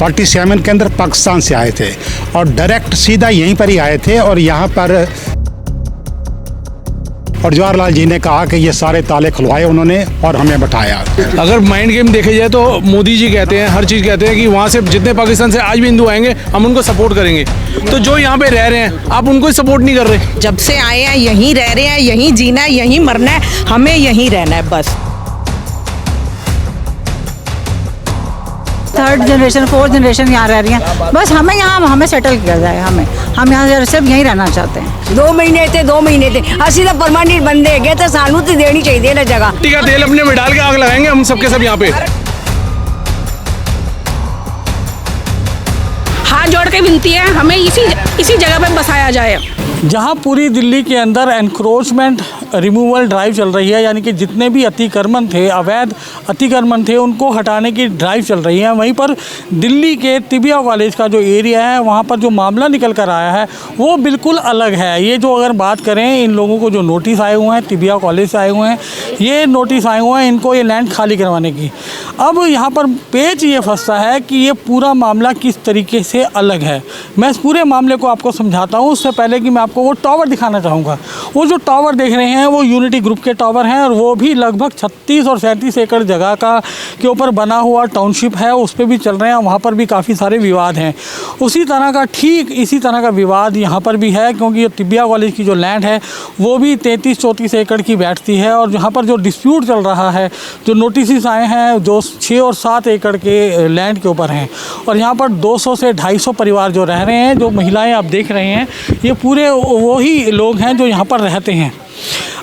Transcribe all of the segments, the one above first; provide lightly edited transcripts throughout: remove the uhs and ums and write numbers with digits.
47 के अंदर पाकिस्तान से आए थे और डायरेक्ट सीधा यहीं पर ही आए थे और यहाँ पर और जवाहरलाल जी ने कहा कि ये सारे ताले खुलवाए उन्होंने और हमें बैठाया। अगर माइंड गेम देखे जाए तो मोदी जी कहते हैं, हर चीज़ कहते हैं कि वहाँ से जितने पाकिस्तान से आज भी हिंदू आएंगे हम उनको सपोर्ट करेंगे, तो जो यहाँ पे रह रहे हैं आप उनको सपोर्ट नहीं कर रहे। जब से आए हैं यहीं रह रहे हैं, यहीं जीना है, यहीं मरना है, हमें यहीं रहना है बस। थर्ड जनरेशन, फोर्थ जनरेशन यहाँ रह रही हैं, बस हमें सेटल किया जाए। हम यहाँ सिर्फ यहीं रहना चाहते हैं। 2 महीने थे 2 महीने थे, असि तो परमानेंट बंदे गए तो सानू तो देनी चाहिए ना जगह। ठीक है, तेल अपने में डाल के आग लगाएंगे हम सबके सब यहाँ पे। हाथ जोड़ के विनती है हमें इसी जगह पे बसाया जाए। जहां पूरी दिल्ली के अंदर एनक्रोचमेंट रिमूवल ड्राइव चल रही है, यानी कि जितने भी अतिक्रमण थे, अवैध अतिक्रमण थे, उनको हटाने की ड्राइव चल रही है। वहीं पर दिल्ली के तिबिया कॉलेज का जो एरिया है वहां पर जो मामला निकल कर आया है वो बिल्कुल अलग है। ये जो अगर बात करें, इन लोगों को जो नोटिस आए हुए हैं, तिबिया कॉलेज से आए हुए हैं, ये नोटिस आए हुए हैं इनको ये लैंड खाली करवाने की। अब यहाँ पर पेच ये फंसता है कि ये पूरा मामला किस तरीके से अलग है। मैं इस पूरे मामले को आपको समझाता हूँ। उससे पहले कि मैं आपको वो टावर दिखाना चाहूँगा। वो जो टावर देख रहे हैं वो यूनिटी ग्रुप के टावर हैं और वो भी लगभग 36 और 37 एकड़ जगह के ऊपर बना हुआ टाउनशिप है, उस पर भी चल रहे हैं। वहाँ पर भी काफ़ी सारे विवाद हैं। उसी तरह का, ठीक इसी तरह का विवाद यहाँ पर भी है, क्योंकि ये तिबिया कॉलेज की जो लैंड है वो भी 33-34 एकड़ की बैठती है। और यहाँ पर जो डिस्प्यूट चल रहा है, जो नोटिस आए हैं, जो 6 और 7 एकड़ के लैंड के ऊपर हैं और यहाँ पर 200 से 250 परिवार जो रह रहे हैं, जो महिलाएं आप देख रहे हैं, ये पूरे वही लोग हैं जो यहाँ पर रहते हैं।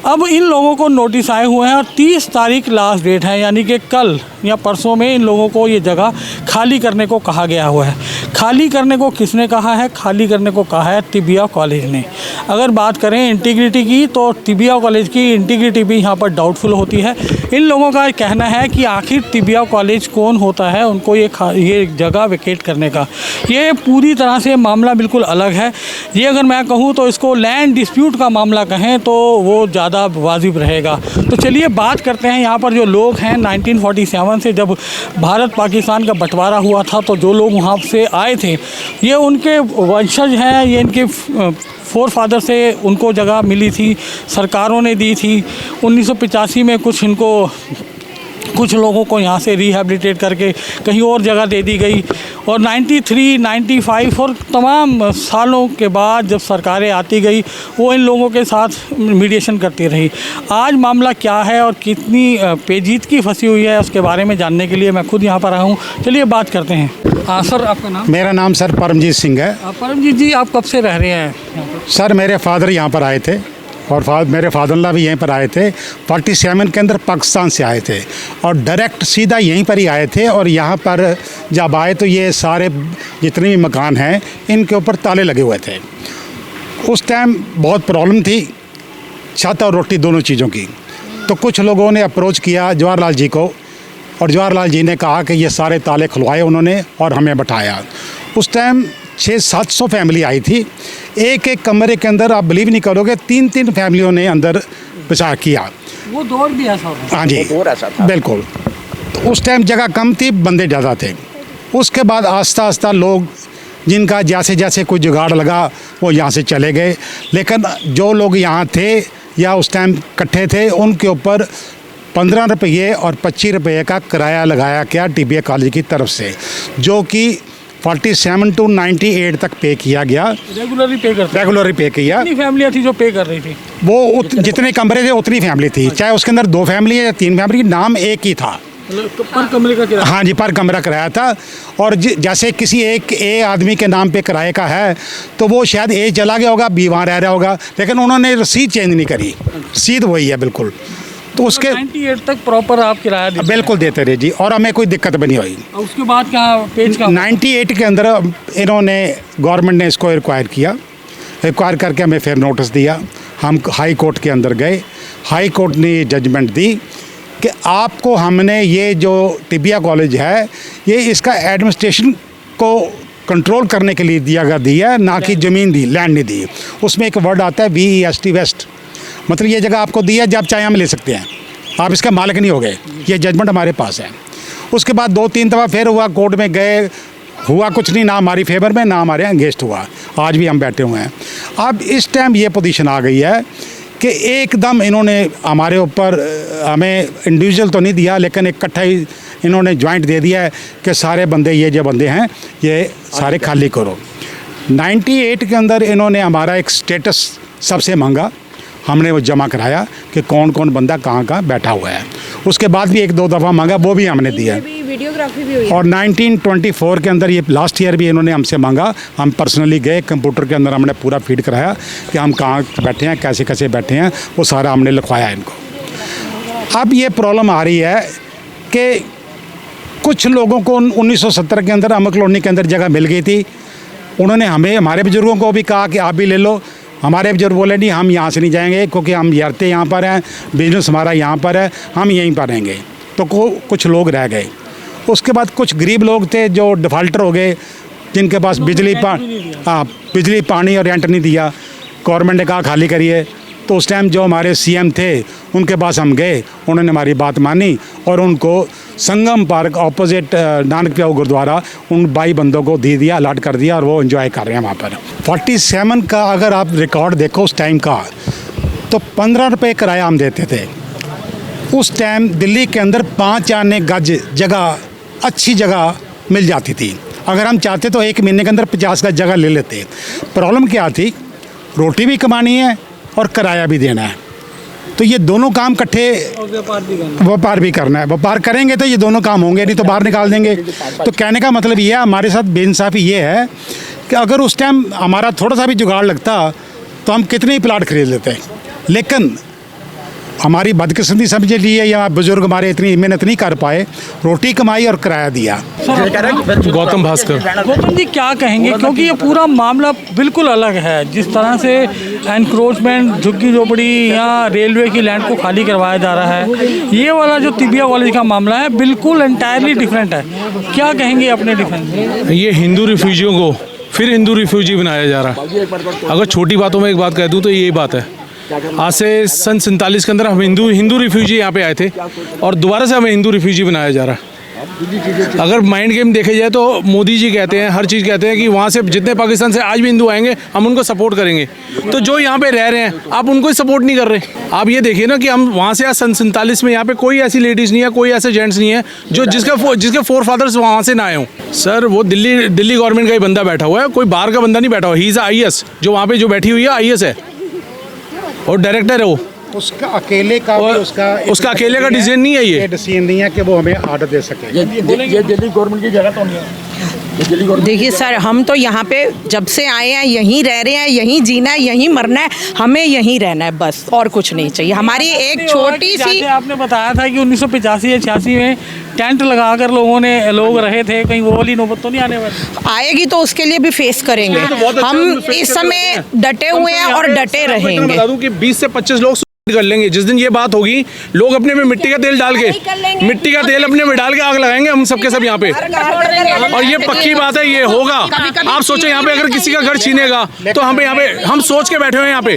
अब इन लोगों को नोटिस आए हुए हैं और 30 तारीख लास्ट डेट है, यानी कि कल या परसों में इन लोगों को ये जगह खाली करने को कहा गया हुआ है। खाली करने को किसने कहा है? खाली करने को कहा है तिबिया कॉलेज ने। अगर बात करें इंटीग्रिटी की, तो तिबिया कॉलेज की इंटीग्रिटी भी यहाँ पर डाउटफुल होती है। इन लोगों का कहना है कि आखिर तिबिया कॉलेज कौन होता है उनको ये जगह वेकेट करने का। ये पूरी तरह से मामला बिल्कुल अलग है। ये अगर मैं कहूँ तो इसको लैंड डिस्प्यूट का मामला कहें तो वो ज़्यादा वाजिब रहेगा। तो चलिए बात करते हैं यहाँ पर जो लोग हैं। 1947 से जब भारत पाकिस्तान का बंटवारा हुआ था, तो जो लोग वहाँ से आए थे ये उनके वंशज हैं, ये इनके फोर फादर से उनको जगह मिली थी, सरकारों ने दी थी। 1985 में कुछ लोगों को यहाँ से रिहैबिलिटेट करके कहीं और जगह दे दी गई और 93, 95 और तमाम सालों के बाद जब सरकारें आती गई वो इन लोगों के साथ मीडिएशन करती रही। आज मामला क्या है और कितनी पेचीदगी फंसी हुई है उसके बारे में जानने के लिए मैं खुद यहाँ पर आया हूँ। चलिए बात करते हैं। सर, आपका नाम? मेरा नाम सर परमजीत सिंह है। परमजीत जी, आप कब से रह रहे हैं? सर मेरे फादर यहाँ पर आए थे और मेरे फादर भी यहीं पर आए थे। 47 के अंदर पाकिस्तान से आए थे और डायरेक्ट सीधा यहीं पर ही आए थे और यहाँ पर जब आए तो ये सारे जितने भी मकान हैं इनके ऊपर ताले लगे हुए थे। उस टाइम बहुत प्रॉब्लम थी छत और रोटी दोनों चीज़ों की। तो कुछ लोगों ने अप्रोच किया जवाहरलाल जी को और जवाहरलाल जी ने कहा कि ये सारे ताले खुलवाए उन्होंने और हमें बैठाया। उस टाइम 600-700 फैमिली आई थी। एक कमरे के अंदर आप बिलीव नहीं करोगे 3-3 फैमिलियों ने अंदर बचा किया। वो दौर भी ऐसा होता? हाँ जी, बिल्कुल। तो उस टाइम जगह कम थी, बंदे ज़्यादा थे। उसके बाद आस्ता आस्ता लोग जिनका जैसे जैसे कोई जुगाड़ लगा वो यहाँ से चले गए, लेकिन जो लोग यहाँ थे या उस टाइम इकट्ठे थे उनके ऊपर 15 रुपये और 25 रुपये का किराया लगाया गया तिबिया कॉलेज की तरफ से, जो कि 47 to 98 तक पे किया गया। रेगुलरली पे किया। कितनी फैमिलियाँ थी जो पे कर रही थी? वो जितने कमरे थे उतनी फैमिली थी, चाहे उसके अंदर 2 फैमिली या 3 फैमिली, नाम एक ही था। पर कमरे का किराया? हाँ जी, पर कमरा किराया था। और जैसे किसी एक आदमी के नाम पे किराए का है तो वो शायद ए चला गया होगा, बी वहाँ रह रहा होगा, लेकिन उन्होंने रसीद चेंज नहीं करी, रसीद वही है बिल्कुल। तो उसके 98 तक प्रॉपर आप किराया देते? बिल्कुल देते रहे जी, और हमें कोई दिक्कत भी नहीं हुई। उसके बाद क्या पेज का 98 के अंदर इन्होंने गवर्नमेंट ने इसको रिक्वायर किया, रिक्वायर करके हमें फिर नोटिस दिया। हम हाई कोर्ट के अंदर गए, हाई कोर्ट ने जजमेंट दी कि आपको हमने ये जो तिबिया कॉलेज है ये इसका एडमिनिस्ट्रेशन को कंट्रोल करने के लिए दिया ना कि ज़मीन दी, लैंड नहीं दी। उसमें एक वर्ड आता है VEST वेस्ट, मतलब ये जगह आपको दी है, जब चाहे हम ले सकते हैं, आप इसका मालिक नहीं हो गए। ये जजमेंट हमारे पास है। उसके बाद 2-3 दफ़ा फिर हुआ, कोर्ट में गए, हुआ कुछ नहीं, ना हमारी फेवर में ना हमारे अगेंस्ट हुआ। आज भी हम बैठे हुए हैं। अब इस टाइम ये पोजीशन आ गई है कि एकदम इन्होंने हमारे ऊपर, हमें इंडिविजुअल तो नहीं दिया लेकिन इकट्ठा ही इन्होंने ज्वाइंट दे दिया है कि सारे बंदे, ये जो बंदे हैं ये सारे खाली करो। 98 के अंदर इन्होंने हमारा एक स्टेटस सबसे मांगा, हमने वो जमा कराया कि कौन कौन बंदा कहाँ कहाँ बैठा हुआ है। उसके बाद भी 1-2 दफ़ा मांगा, वो भी हमने दिया। वीडियोग्राफी भी हुई। और 1924 के अंदर, ये लास्ट ईयर भी इन्होंने हमसे मांगा, हम पर्सनली गए, कंप्यूटर के अंदर हमने पूरा फीड कराया कि हम कहाँ बैठे हैं, कैसे कैसे बैठे हैं, वो सारा हमने लिखवाया इनको। अब ये प्रॉब्लम आ रही है कि कुछ लोगों को 1970 के अंदर अमर कॉलोनी के अंदर जगह मिल गई थी, उन्होंने हमें, हमारे बुजुर्गों को भी कहा कि आप भी ले लो। हमारे बुजुर्ग बोले नहीं, हम यहाँ से नहीं जाएंगे क्योंकि हम यारते यहाँ पर हैं, बिजनेस हमारा यहाँ पर है, हम यहीं पर रहेंगे। तो कुछ लोग रह गए। उसके बाद कुछ गरीब लोग थे जो डिफ़ाल्टर हो गए, जिनके पास बिजली पानी और रेंट नहीं दिया। गवर्नमेंट ने कहा खाली करिए। तो उस टाइम जो हमारे सीएम थे उनके पास हम गए, उन्होंने हमारी बात मानी और उनको संगम पार्क ऑपोजिट नानक प्याऊ गुरुद्वारा उन 22 बंदों को दे दिया, अलाट कर दिया और वो एंजॉय कर रहे हैं वहाँ पर। 47 का अगर आप रिकॉर्ड देखो उस टाइम का, तो 15 रुपये किराया हम देते थे। उस टाइम दिल्ली के अंदर 5 आने गज जगह, अच्छी जगह मिल जाती थी। अगर हम चाहते तो 1 महीने के अंदर 50 गज जगह ले लेते। प्रॉब्लम क्या थी, रोटी भी कमानी है और किराया भी देना है, तो ये दोनों काम इकट्ठे, व्यापार भी करना है। व्यापार करेंगे तो ये दोनों काम होंगे, नहीं तो बाहर निकाल देंगे। तो कहने का मतलब ये है, हमारे साथ बेइंसाफ़ी ये है कि अगर उस टाइम हमारा थोड़ा सा भी जुगाड़ लगता तो हम कितने ही प्लाट खरीद लेते। लेकिन हमारी बदकिस्मती समझ लीजिए या बुजुर्ग हमारे इतनी मेहनत नहीं कर पाए, रोटी कमाई और किराया दिया। गौतम भास्कर। गौतम जी क्या कहेंगे, क्योंकि ये पूरा मामला बिल्कुल अलग है। जिस तरह से एनक्रोचमेंट, झुग्गी झोपड़ी या रेलवे की लैंड को खाली करवाया जा रहा है, ये वाला जो तिबिया कॉलेज का मामला है बिल्कुल एंटायरली डिफरेंट है। क्या कहेंगे अपने डिफेंस में? ये हिंदू रिफ्यूजियों को फिर हिंदू रिफ्यूजी बनाया जा रहा है। अगर छोटी बातों में एक बात कह दूँ तो यही बात है। आज से सन 47 के अंदर हम हिंदू रिफ्यूजी यहाँ पे आए थे और दोबारा से हमें हिंदू रिफ्यूजी बनाया जा रहा है। अगर माइंड गेम देखे जाए तो मोदी जी कहते हैं, हर चीज़ कहते हैं कि वहाँ से जितने पाकिस्तान से आज भी हिंदू आएंगे हम उनको सपोर्ट करेंगे। तो जो यहाँ पे रह रहे हैं आप उनको ही सपोर्ट नहीं कर रहे। आप ये देखिए ना कि हम वहाँ से आज सन 47 में यहाँ पे कोई ऐसी लेडीज़ नहीं है, कोई ऐसे जेंट्स नहीं है जो जिसके फोर फादर्स वहाँ से ना आए हों। सर वो दिल्ली गवर्नमेंट का ही बंदा बैठा हुआ है, कोई बाहर का बंदा नहीं बैठा हुआ। ही इज़ IAS, जो वहाँ पे जो बैठी हुई है IAS है और डायरेक्टर है वो। उसका अकेले का भी उसका अकेले का डिसीजन नहीं है, ये डिसीजन नहीं है कि वो हमें ऑर्डर दे सके। ये दिल्ली गवर्नमेंट की जगह तो नहीं है। देखिए सर, हम तो यहाँ पे जब से आए हैं, यहीं रह रहे हैं, यहीं जीना है, यहीं मरना है, हमें यहीं रहना है बस, और कुछ नहीं चाहिए। हमारी एक छोटी सी, आपने बताया था कि 1985 या 86 में टेंट लगाकर लोग रहे थे, कहीं वो वाली नौबत तो नहीं आने वाली? आएगी तो उसके लिए भी फेस करेंगे। हम इस समय डटे हुए हैं और डटे रहेंगे। बता दूं कि 20 से 25 लोग कर लेंगे। जिस दिन ये बात होगी, लोग अपने में मिट्टी का तेल डाल के अपने में डाल के आग लगाएंगे हम सबके सब यहाँ पे। और ये पक्की बात है, ये होगा। आप सोचो यहाँ पे अगर किसी का घर छीनेगा तो हम यहाँ पे हम सोच के बैठे हुए हैं यहाँ पे।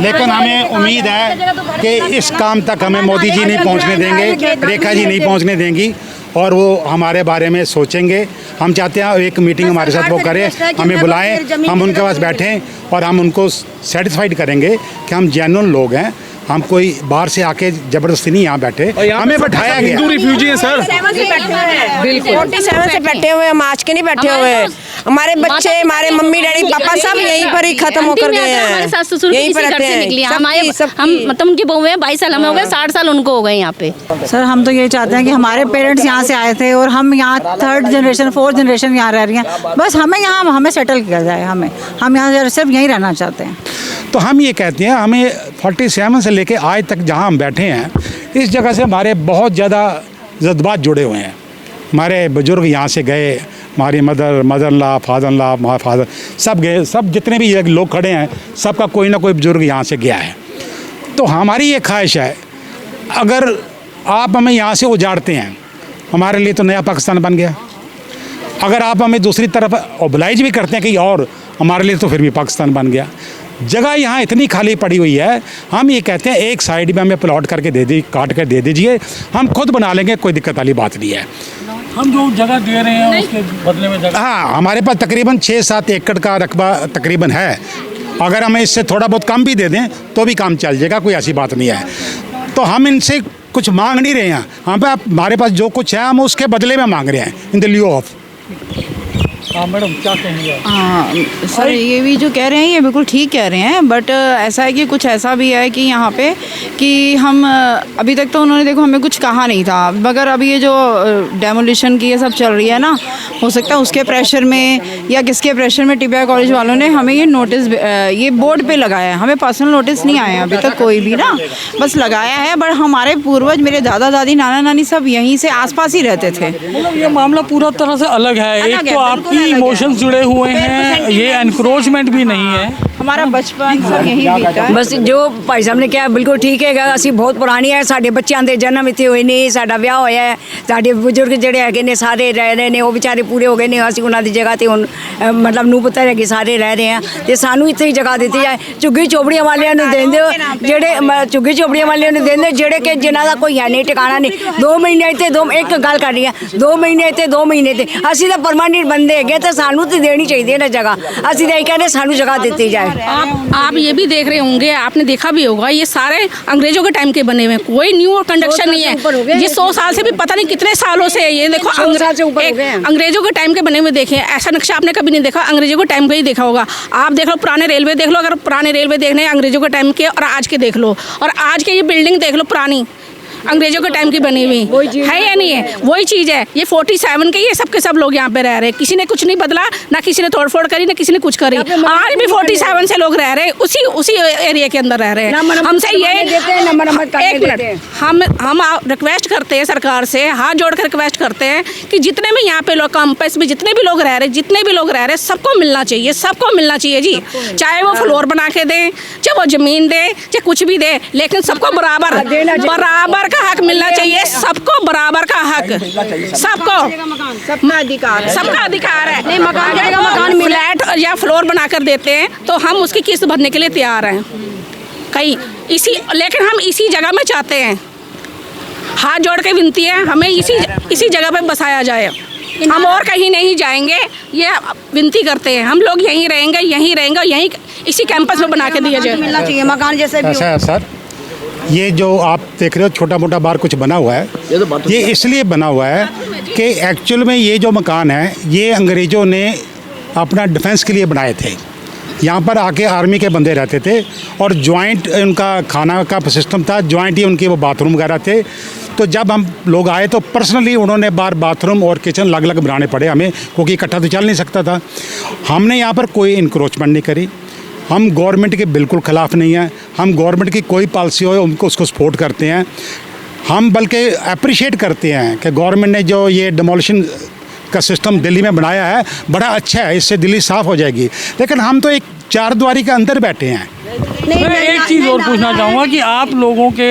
लेकिन हमें उम्मीद है कि इस काम तक हमें मोदी जी नहीं पहुँचने देंगे, रेखा जी नहीं पहुँचने देंगी और वो हमारे बारे में सोचेंगे। हम चाहते हैं एक मीटिंग हमारे साथ वो करें, हमें बुलाएं, हम उनके पास बैठें और हम उनको सेटिस्फाइड करेंगे कि हम जेन्युइन लोग हैं। हम कोई बाहर से आके जबरदस्ती नहीं यहाँ बैठे, हमें बैठाया गया। हिंदू रिफ्यूजी हैं सर, बिल्कुल 47 से बैठे हुए, हम आज के नहीं बैठे हुए। हमारे बच्चे, हमारे मम्मी डैडी पापा सब यहीं पर ही खत्म होकर गए हैं। हमारे सास ससुर यहीं पर रहते हैं। हम मतलब उनकी बहू हैं, 22 साल हमें हो गए, 60 साल उनको हो गए यहाँ पे। सर हम तो ये चाहते हैं कि हमारे पेरेंट्स यहाँ से आए थे और हम यहाँ 3rd जनरेशन 4th जनरेशन यहाँ रह रही हैं। बस हमें सेटल किया जाए। हम यहाँ सिर्फ यहीं रहना चाहते हैं। तो हम ये कहते हैं, हमें 47 से लेके आज तक जहाँ हम बैठे हैं, इस जगह से हमारे बहुत ज़्यादा जज्बात जुड़े हुए हैं। हमारे बुजुर्ग यहाँ से गए, हमारी मदर ला, फादर ला, माँ फादर सब गए, सब जितने भी लोग खड़े हैं सबका कोई ना कोई बुजुर्ग यहाँ से गया है। तो हमारी ये ख्वाहिश है, अगर आप हमें यहाँ से उजाड़ते हैं, हमारे लिए तो नया पाकिस्तान बन गया। अगर आप हमें दूसरी तरफ ओबलाइज भी करते हैं कहीं और, हमारे लिए तो फिर भी पाकिस्तान बन गया। जगह यहाँ इतनी खाली पड़ी हुई है, हम ये कहते हैं एक साइड में हमें प्लॉट करके काट कर दे दीजिए, हम खुद बना लेंगे, कोई दिक्कत वाली बात नहीं है। हम जो जगह दे रहे हैं उसके बदले में जगह, हाँ, हमारे पास तकरीबन 6-7 एकड़ का रकबा तकरीबन है। अगर हमें इससे थोड़ा बहुत कम भी दे दें तो भी काम चल जाएगा, कोई ऐसी बात नहीं है। तो हम इनसे कुछ मांग नहीं रहे हैं, हमारे पास जो कुछ है हम उसके बदले में मांग रहे हैं, इन द लियो ऑफ। हाँ मैडम क्या कहेंगे आप? हाँ सर, ये भी जो कह रहे हैं ये बिल्कुल ठीक कह रहे हैं, बट ऐसा है कि कुछ ऐसा भी है कि यहाँ पे कि हम अभी तक तो उन्होंने देखो हमें कुछ कहा नहीं था, मगर अभी ये जो डेमोलिशन की ये सब चल रही है ना, हो सकता है उसके प्रेशर में या किसके प्रेशर में टिबिया कॉलेज वालों ने हमें ये नोटिस ये बोर्ड पे लगाया है। हमें पर्सनल नोटिस नहीं आया अभी तक कोई भी ना, बस लगाया है। बट हमारे पूर्वज, मेरे दादा दादी नाना नानी सब यहीं से आसपास ही रहते थे। मतलब ये मामला पूरा तरह से अलग है। एक तो आपकी इमोशंस जुड़े हुए हैं, ये एनक्रोचमेंट भी नहीं है। हमारा बचपन सब यही बीता है। बस जो भाई साहब ने किया बिल्कुल ठीक है। ਅਸੀਂ बहुत पुरानी है, साढ़े बच्चों के जन्म इतने हुए नहीं, साढ़ा ब्याह होया है, साढ़े बुजुर्ग ਜਿਹੜੇ ਹੈਗੇ ਨੇ ਸਾਰੇ ਰਹਿ ਰਹੇ ਨੇ, ਉਹ ਵਿਚਾਰੇ ਪੂਰੇ ਹੋ ਗਏ ਨੇ। ਅਸੀਂ ਉਹਨਾਂ ਦੀ ਜਗ੍ਹਾ ਤੇ ਹੁਣ ਮਤਲਬ ਨੂੰ ਪੁੱਤਰ ਹੈਗੇ ਸਾਰੇ ਰਹਿ ਰਹੇ ਆ, ਤੇ ਸਾਨੂੰ ਇੱਥੇ ਹੀ ਜਗ੍ਹਾ ਦਿੱਤੀ ਜਾਏ। ਝੁੱਗੀ ਝੋਪੜੀਆਂ ਵਾਲਿਆਂ ਨੂੰ ਦਿੰਦੇ ਹੋ, ਜਿਹੜੇ ਝੁੱਗੀ ਝੋਪੜੀਆਂ ਵਾਲਿਆਂ ਨੂੰ ਦਿੰਦੇ, ਜਿਹੜੇ ਕਿ ਜਿਨ੍ਹਾਂ ਦਾ ਕੋਈ ਹੈ ਨਹੀਂ ਟਿਕਾਣਾ ਨਹੀਂ। 2 ਮਹੀਨੇ ਇੱਥੇ ਇੱਕ ਗੱਲ ਕਰ ਰਹੀ ਆ, 2 ਮਹੀਨੇ ਇੱਥੇ 2 ਮਹੀਨੇ ਤੇ ਅਸੀਂ ਤਾਂ ਪਰਮਾਨੈਂਟ ਬੰਦੇ ਹੈਗੇ, ਤੇ ਸਾਨੂੰ ਤੇ ਦੇਣੀ ਚਾਹੀਦੀ ਹੈ ਨਾ ਜਗ੍ਹਾ। ਅਸੀਂ ਤਾਂ ਇਹ ਕਹਿੰਦੇ ਸਾਨੂੰ ਜਗ੍ਹਾ ਦਿੱਤੀ ਜਾਏ। आप ये भी देख रहे होंगे, आपने देखा भी होगा, ये सारे अंग्रेजों के टाइम के बने हुए हैं, कोई न्यू कंस्ट्रक्शन नहीं है। ये 100 साल से भी पता नहीं कितने सालों से है। ये देखो अंग्रेजों के टाइम के बने हुए देखे, ऐसा नक्शा आपने कभी नहीं देखा, अंग्रेजों के टाइम का ही देखा होगा। आप देख लो पुराने रेलवे देख लो, अगर पुराने रेलवे देखने हैं अंग्रेजों के टाइम के और आज के देख लो, और आज के ये बिल्डिंग देख लो पुरानी अंग्रेजों के टाइम की बनी हुई है या नहीं है, वही चीज़ है। ये 47 के ये सब के सब लोग यहाँ पे रह रहे हैं, किसी ने कुछ नहीं बदला, ना किसी ने तोड़फोड़ करी, ना किसी ने कुछ करी। आज भी 47 से लोग रह रहे हैं, उसी एरिया के अंदर रह रहे हैं। हमसे ये एक मिनट, हम रिक्वेस्ट करते हैं सरकार से, हाथ जोड़ कर रिक्वेस्ट करते हैं कि जितने भी यहाँ पे लोग कैंपस में जितने भी लोग रह रहे हैं, जितने भी लोग रह रहे हैं, सबको मिलना चाहिए, सबको मिलना चाहिए जी। चाहे वो फ्लोर बना के दें, चाहे वो ज़मीन दे, चाहे कुछ भी दे, लेकिन सबको बराबर का हक मिलना चाहिए। सबको बराबर का हक, सबको सबका अधिकार है। नहीं मकान फ्लैट या फ्लोर बनाकर देते हैं तो हम उसकी किस्त भरने के लिए तैयार हैं कहीं लेकिन हम इसी जगह में चाहते हैं। हाथ जोड़ के विनती है, हमें इसी जगह पे बसाया जाए, हम और कहीं नहीं जाएंगे, ये विनती करते हैं। हम लोग यहीं रहेंगे यहीं इसी कैंपस में बना के दिया जाए। मिलना चाहिए मकान जैसे भी। ऐसा है सर, ये जो आप देख रहे हो छोटा मोटा बार कुछ बना हुआ है, ये इसलिए बना हुआ है कि एक्चुअल में ये जो मकान है ये अंग्रेज़ों ने अपना डिफेंस के लिए बनाए थे। यहाँ पर आके आर्मी के बंदे रहते थे और जॉइंट उनका खाना का सिस्टम था, जॉइंट ही उनके वो बाथरूम वगैरह थे। तो जब हम लोग आए तो पर्सनली उन्होंने बाथरूम और किचन अलग अलग बनाने पड़े हमें, क्योंकि इकट्ठा तो चल नहीं सकता था। हमने यहाँ पर कोई इंक्रोचमेंट नहीं करी, हम गवर्नमेंट के बिल्कुल ख़िलाफ़ नहीं हैं, हम गवर्नमेंट की कोई पॉलिसी हो उनको उसको सपोर्ट करते हैं। हम बल्कि अप्रिशिएट करते हैं कि गवर्नमेंट ने जो ये डिमोलिशन का सिस्टम दिल्ली में बनाया है बड़ा अच्छा है, इससे दिल्ली साफ़ हो जाएगी। लेकिन हम तो एक चारद्वारी के अंदर बैठे हैं। मैं एक चीज़ और पूछना चाहूँगा कि आप लोगों के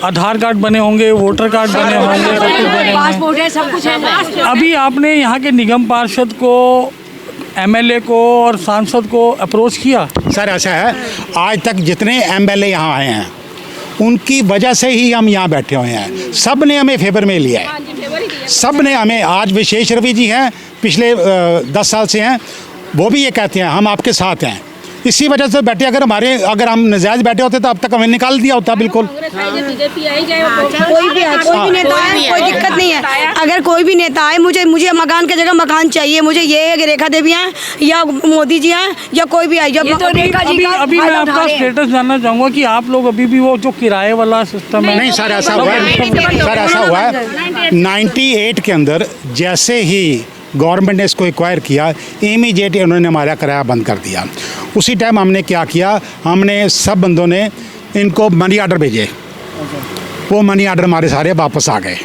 आधार कार्ड बने होंगे, वोटर कार्ड बने होंगे, सब कुछ बने होंगे, सब कुछ है। अभी आपने यहाँ के निगम पार्षद को, एमएलए को और सांसद को अप्रोच किया? सर ऐसा है, आज तक जितने एमएलए यहाँ आए हैं उनकी वजह से ही हम यहाँ बैठे हुए हैं। सब ने हमें फेवर में लिया है, सब ने हमें। आज विशेष रवि जी हैं, पिछले 10 साल से हैं, वो भी ये कहते हैं हम आपके साथ हैं। इसी वजह से बैठे, अगर हम नजायज़ बैठे होते तो अब तक हमें निकाल दिया होता। बिल्कुल कोई भी नेता है, कोई दिक्कत नहीं है। अगर कोई भी नेता आए, मुझे मकान की जगह मकान चाहिए, मुझे ये है कि रेखा देवी हैं या मोदी जी हैं या कोई भी आए। जब अभी मैं आपका स्टेटस जानना चाहूँगा कि आप लोग अभी भी वो जो किराए वाला सिस्टम है? नहीं सर, ऐसा हुआ है, सर ऐसा हुआ है 98 के अंदर जैसे ही गवर्नमेंट ने इसको एक्वायर किया, इमीडिएट उन्होंने हमारा किराया बंद कर दिया। उसी टाइम हमने क्या किया, हमने सब बंदों ने इनको मनी आर्डर भेजे, वो मनी आर्डर हमारे सारे वापस आ गए।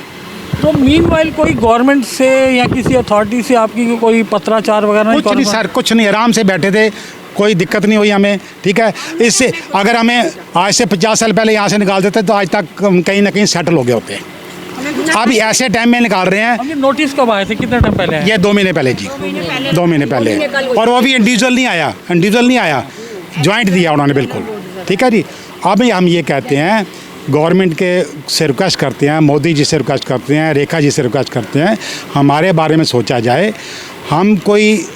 तो मीनवाइल कोई गवर्नमेंट से या किसी अथॉरिटी से आपकी कोई पत्राचार वगैरह? कुछ नहीं सर, कुछ नहीं, आराम से बैठे थे, कोई दिक्कत नहीं हुई हमें। ठीक है, इससे अगर हमें आज से 50 साल पहले यहाँ से निकाल देते तो आज तक कहीं ना कहीं सेटल हो गए होते। अभी ऐसे टाइम में निकाल रहे हैं। नोटिस कब आए थे, कितने टाइम पहले? ये 2 महीने पहले जी, 2 महीने पहले। और वो भी इंडिविजुअल नहीं आया, ज्वाइंट दिया उन्होंने बिल्कुल। ठीक है जी। अब हम ये कहते हैं गवर्नमेंट के से रिक्वेस्ट करते हैं, मोदी जी से रिक्वेस्ट करते हैं, रेखा जी से रिक्वेस्ट करते हैं, हमारे बारे में सोचा जाए। हम कोई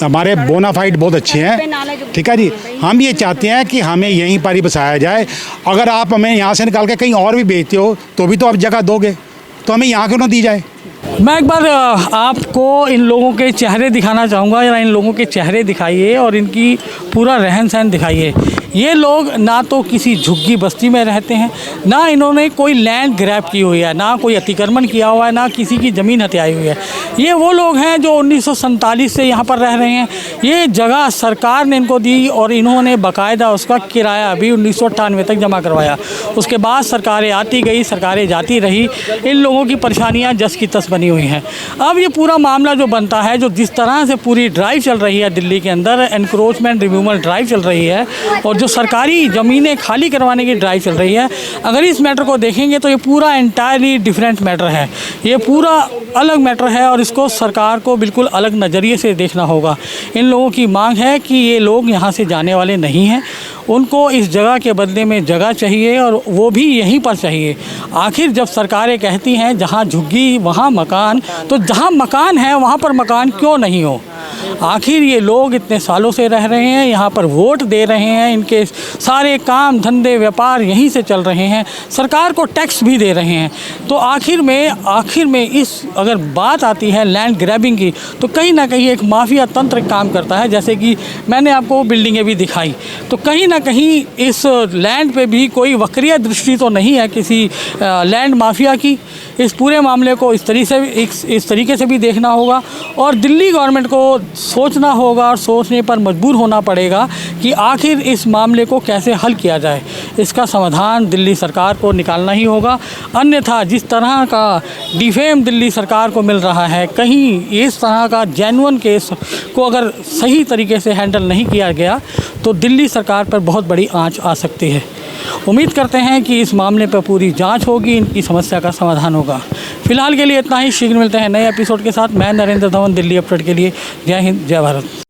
हमारे बोनाफाइड बहुत अच्छे हैं, ठीक है जी। हम ये चाहते हैं कि हमें यहीं पर ही बसाया जाए। अगर आप हमें यहाँ से निकाल के कहीं और भी बेचते हो तो भी तो आप जगह दोगे, तो हमें यहाँ क्यों ना दी जाए। मैं एक बार आपको इन लोगों के चेहरे दिखाना चाहूँगा, या इन लोगों के चेहरे दिखाइए और इनकी पूरा रहन सहन दिखाइए। ये लोग ना तो किसी झुग्गी बस्ती में रहते हैं, ना इन्होंने कोई लैंड ग्रैब की हुई है, ना कोई अतिक्रमण किया हुआ है, ना किसी की ज़मीन हथियाई हुई है। ये वो लोग हैं जो 1947 से यहाँ पर रह रहे हैं। ये जगह सरकार ने इनको दी और इन्होंने बाकायदा उसका किराया भी 1998 तक जमा करवाया। उसके बाद सरकारें आती गई, सरकारें जाती रही, इन लोगों की परेशानियाँ जस की तस बनी हुई हैं। अब ये पूरा मामला जो बनता है, जो जिस तरह से पूरी ड्राइव चल रही है दिल्ली के अंदर, एनक्रोचमेंट रिमूवल ड्राइव चल रही है और जो सरकारी ज़मीनें खाली करवाने की ड्राइव चल रही है, अगर इस मैटर को देखेंगे तो ये पूरा एंटायरली डिफरेंट मैटर है। ये पूरा अलग मैटर है और इसको सरकार को बिल्कुल अलग नज़रिए से देखना होगा। इन लोगों की मांग है कि ये लोग यहाँ से जाने वाले नहीं हैं, उनको इस जगह के बदले में जगह चाहिए और वो भी यहीं पर चाहिए। आखिर जब सरकारें कहती हैं जहाँ झुग्गी वहाँ मकान, तो जहाँ मकान है वहाँ पर मकान क्यों नहीं हो। आखिर ये लोग इतने सालों से रह रहे हैं, यहाँ पर वोट दे रहे हैं, इनके सारे काम धंधे व्यापार यहीं से चल रहे हैं, सरकार को टैक्स भी दे रहे हैं। तो आखिर में इस अगर बात आती है लैंड ग्रैबिंग की, तो कहीं ना कहीं एक माफिया तंत्र काम करता है। जैसे कि मैंने आपको बिल्डिंगें भी दिखाई, तो कहीं ना कहीं इस लैंड पे भी कोई वक्रीय दृष्टि तो नहीं है किसी लैंड माफिया की। इस पूरे मामले को इस तरीके से भी देखना होगा और दिल्ली गवर्नमेंट को सोचना होगा और सोचने पर मजबूर होना पड़ेगा कि आखिर इस मामले को कैसे हल किया जाए। इसका समाधान दिल्ली सरकार को निकालना ही होगा, अन्यथा जिस तरह का डिफेम दिल्ली सरकार को मिल रहा है, कहीं इस तरह का जेन्युइन केस को अगर सही तरीके से हैंडल नहीं किया गया तो दिल्ली सरकार पर बहुत बड़ी आंच आ सकती है। उम्मीद करते हैं कि इस मामले पर पूरी जांच होगी, इनकी समस्या का समाधान होगा। फिलहाल के लिए इतना ही, शीघ्र मिलते हैं नए एपिसोड के साथ। मैं नरेंद्र धवन, दिल्ली अपडेट के लिए। जय हिंद, जय भारत।